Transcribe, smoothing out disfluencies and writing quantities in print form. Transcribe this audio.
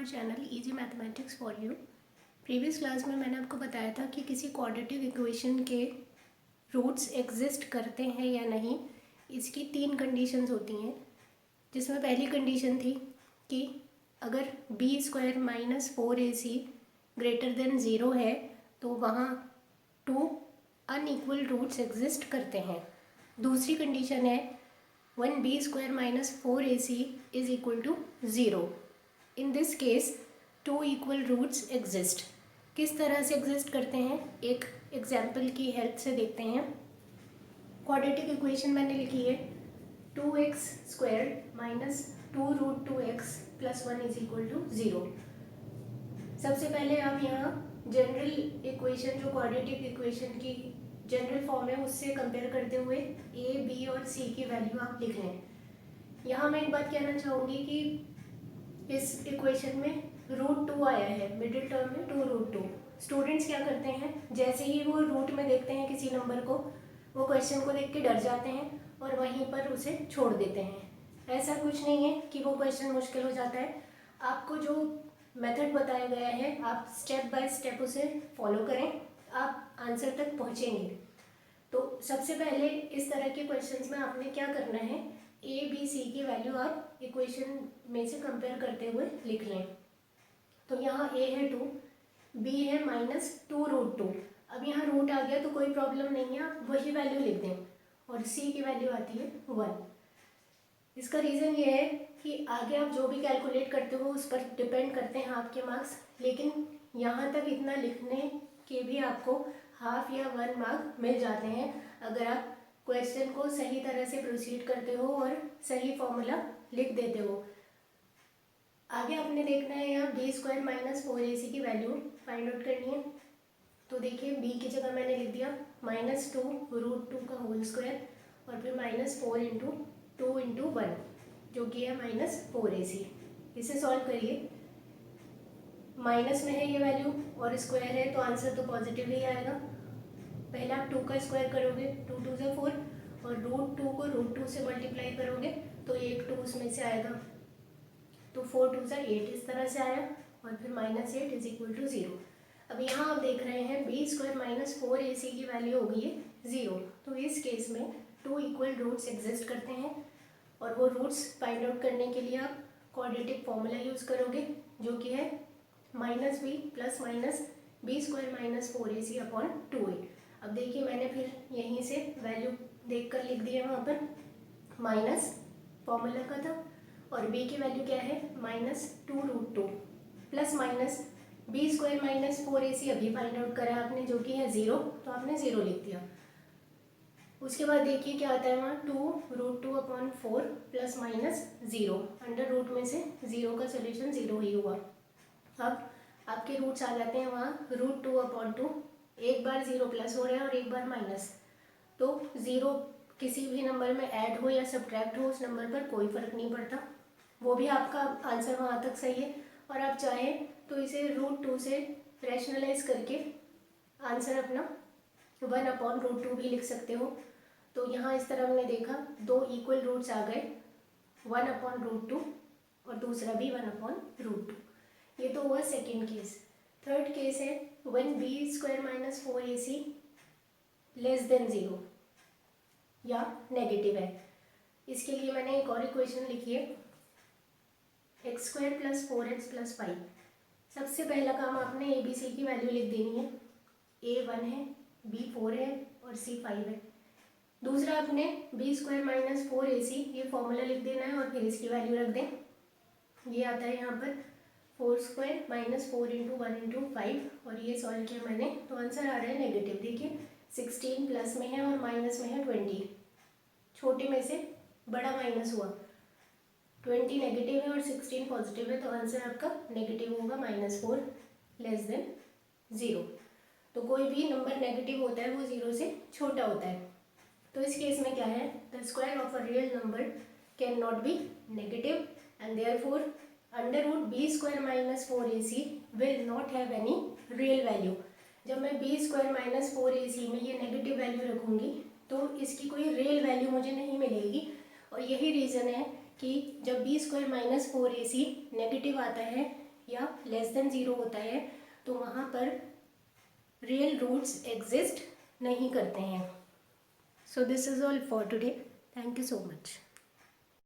Channel easy mathematics for you. Previous class में मैंने आपको बताया था कि किसी क्वाड्रेटिक इक्वेशन के रूट्स एग्जिस्ट करते हैं या नहीं। इसकी 3 कंडीशंस होती हैं, जिसमें पहली कंडीशन थी कि अगर b² minus 4ac greater than 0 है तो वहाँ 2 अनइक्वल रूट्स एग्जिस्ट करते हैं। दूसरी कंडीशन है when b² minus 4ac is equal to 0। In this case 2 equal roots exist. किस तरह से एग्जिस्ट करते हैं, एक एग्जाम्पल की हेल्प से देखते हैं। क्वाड्रेटिक इक्वेशन मैंने लिखी है 2x² minus 2√2x plus 1 is equal to 0। सबसे पहले हम यहाँ जनरल इक्वेशन, जो क्वाड्रेटिक इक्वेशन की जनरल फॉर्म है, उससे कंपेयर करते हुए a, b और c की वैल्यू आप लिख लें। यहाँ मैं एक बात कहना चाहूँगी कि इस इक्वेशन में √2 आया है, मिडिल टर्म में 2√2। स्टूडेंट्स क्या करते हैं, जैसे ही वो रूट में देखते हैं किसी नंबर को, वो क्वेश्चन को देख के डर जाते हैं और वहीं पर उसे छोड़ देते हैं। ऐसा कुछ नहीं है कि वो क्वेश्चन मुश्किल हो जाता है। आपको जो मेथड बताया गया है, आप स्टेप बाय स्टेप उसे फॉलो करें, आप आंसर तक पहुँचेंगे। तो सबसे पहले इस तरह के क्वेश्चंस में आपने क्या करना है, a, b, c की वैल्यू आप इक्वेशन में से कंपेयर करते हुए लिख लें। तो यहाँ a है 2, b है माइनस 2√2। अब यहाँ रूट आ गया तो कोई प्रॉब्लम नहीं है, आप वही वैल्यू लिख दें। और c की वैल्यू आती है 1। इसका रीज़न ये है कि आगे आप जो भी कैलकुलेट करते हो उस पर डिपेंड करते हैं आपके मार्क्स, लेकिन यहाँ तक इतना लिखने के भी आपको हाफ या 1 मार्क मिल जाते हैं अगर आप क्वेश्चन को सही तरह से प्रोसीड करते हो और सही फॉर्मूला लिख देते हो। आगे आपने देखना है यहाँ b² माइनस 4ac की वैल्यू फाइंड आउट करनी है। तो देखिए b की जगह मैंने लिख दिया -2√2 का होल स्क्वायर और फिर -4 इंटू 2 इंटू 1, जो कि है -4ac। इसे सॉल्व करिए, माइनस में है ये वैल्यू और स्क्वायर है तो आंसर तो पॉजिटिव ही आएगा। पहले आप 2 का स्क्वायर करोगे, 2 2 से 4, और √2 को √2 से मल्टीप्लाई करोगे तो एक 2 उसमें से आएगा, तो 4 2 से 8 इस तरह से आया, और फिर -8 इज इक्वल टू 0। अब यहाँ आप देख रहे हैं b² माइनस 4ac की वैल्यू हो गई है 0। तो इस केस में 2 इक्वल रूट्स एग्जिस्ट करते हैं, और वो रूट्स फाइंड आउट करने के लिए आप क्वाड्रेटिक फॉर्मूला यूज़ करोगे, जो कि है -b plus minus b² minus 4ac upon 2a। अब देखिए मैंने फिर यहीं से वैल्यू देखकर लिख दी है, वहाँ पर माइनस फॉर्मूला का था, और b की वैल्यू क्या है -2√2 plus minus b² minus 4ac अभी फाइंड आउट करा आपने, जो कि है 0, तो आपने 0 लिख दिया। उसके बाद देखिए क्या आता है वहाँ 2√2 upon 4 plus minus 0, under root में से 0 का सोल्यूशन 0 ही हुआ। अब आपके रूट्स आ जाते हैं वहाँ √2 अपॉन 2, एक बार 0 प्लस हो रहा है और एक बार माइनस, तो 0 किसी भी नंबर में ऐड हो या सब्ट्रैक्ट हो, उस नंबर पर कोई फ़र्क नहीं पड़ता, वो भी आपका आंसर वहाँ तक सही है। और आप चाहें तो इसे √2 से रैशनलाइज करके आंसर अपना 1 अपॉन √2 भी लिख सकते हो। तो यहाँ इस तरह हमने देखा 2 इक्वल रूट्स आ गए, 1 अपॉन √2 और दूसरा भी 1 अपॉन √2। ये तो हुआ सेकेंड केस। थर्ड केस है when b² minus 4ac less than 0 या नेगेटिव है। इसके लिए मैंने एक और इक्वेशन लिखी है x² प्लस 4x प्लस 5। सबसे पहला काम आपने a b c की वैल्यू लिख देनी है, a 1 है, b 4 है और c 5 है। दूसरा आपने b² माइनस 4ac ये फॉर्मूला लिख देना है और फिर इसकी वैल्यू रख दें। ये आता है यहाँ पर 4² माइनस 4 इंटू 1 इंटू 5, और ये सॉल्व किया मैंने तो आंसर आ रहा है नेगेटिव। देखिए 16 प्लस में है और माइनस में है 20, छोटे में से बड़ा माइनस हुआ, 20 नेगेटिव है और 16 पॉजिटिव है, तो आंसर आपका नेगेटिव होगा -4 लेस देन 0। तो कोई भी नंबर नेगेटिव होता है वो 0 से छोटा होता है। तो इस केस में क्या है, the square of a real number can not be negative and therefore under root b² minus 4ac will not have any real value. जब मैं b² माइनस 4ac में ये नेगेटिव वैल्यू रखूँगी तो इसकी कोई रियल वैल्यू मुझे नहीं मिलेगी, और यही रीज़न है कि जब b² माइनस 4ac नेगेटिव आता है या लेस देन 0 होता है तो वहाँ पर रियल रूट्स एग्जिस्ट नहीं करते हैं. So this is all for today. Thank you so much.